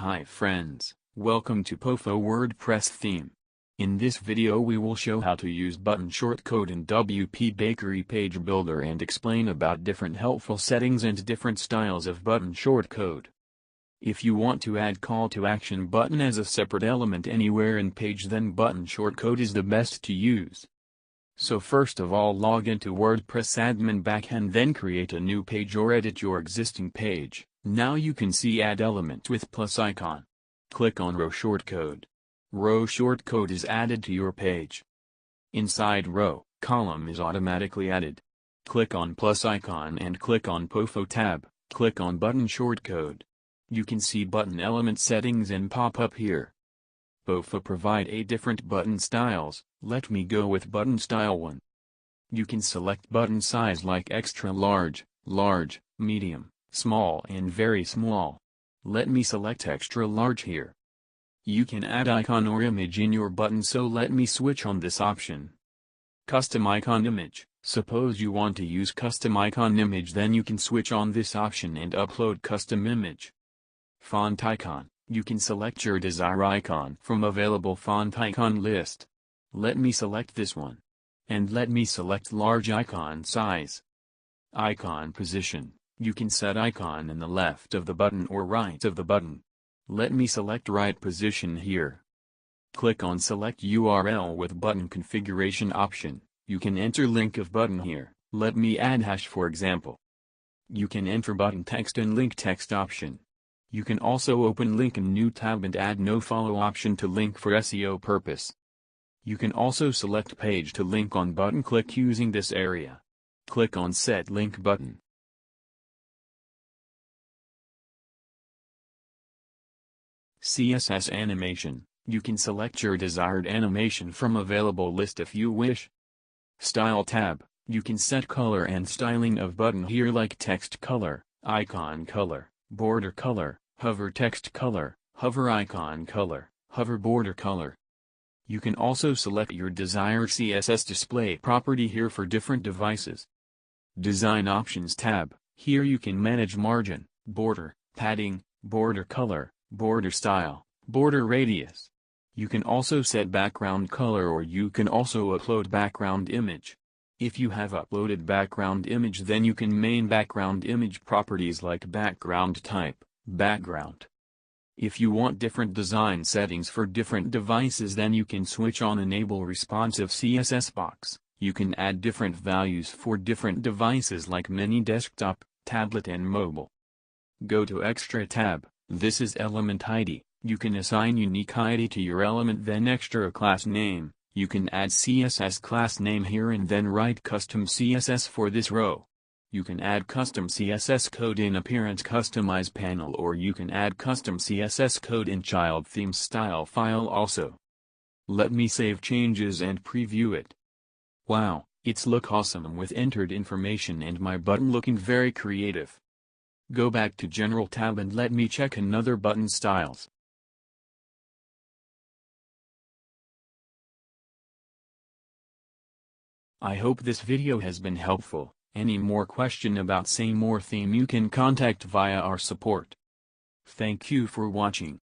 Hi friends, welcome to POFO WordPress Theme. In this video we will show how to use button shortcode in WP Bakery Page Builder and explain about different helpful settings and different styles of button shortcode. If you want to add call to action button as a separate element anywhere in page, then button shortcode is the best to use. So first of all, log into WordPress admin backend, then create a new page or edit your existing page. Now you can see add element with plus icon. Click on row shortcode. Row shortcode is added to your page. Inside row, column is automatically added. Click on plus icon and click on POFO tab. Click on button shortcode. You can see button element settings and pop up here. POFO provide 8 different button styles. Let me go with button style 1. You can select button size like extra large, large, medium, small and very small. Let me select extra large here. You can add icon or image in your button, so let me switch on this option. Custom icon image. Suppose you want to use custom icon image, then you can switch on this option and upload custom image. Font icon. You can select your desired icon from available font icon list. Let me select this one. And let me select large icon size. Icon position. You can set icon in the left of the button or right of the button. Let me select right position here. Click on select URL with button configuration option. You can enter link of button here. Let me add hash for example. You can enter button text and link text option. You can also open link in new tab and add no follow option to link for SEO purpose. You can also select page to link on button. Click using this area. Click on set link button. CSS animation. You can select your desired animation from available list if you wish. Style tab. You can set color and styling of button here like text color, icon color, border color, hover text color, hover icon color, hover border color. You can also select your desired CSS display property here for different devices. Design options tab. Here you can manage margin, border, padding, border color, border style, border radius. You can also set background color, or you can also upload background image. If you have uploaded background image, then you can main background image properties like background type, background. If you want different design settings for different devices, then you can switch on enable responsive CSS box. You can add different values for different devices like mini desktop, tablet and mobile. Go to extra tab. This is element ID. You can assign unique ID to your element, then extra class name. You can add CSS class name here and then write custom CSS for this row. You can add custom CSS code in appearance customize panel, or you can add custom CSS code in child theme style file also. Let me save changes and preview it. Wow, it's look awesome with entered information and my button looking very creative. Go back to general tab and let me check another button styles. I hope this video has been helpful. Any more question about same or theme, you can contact via our support. Thank you for watching.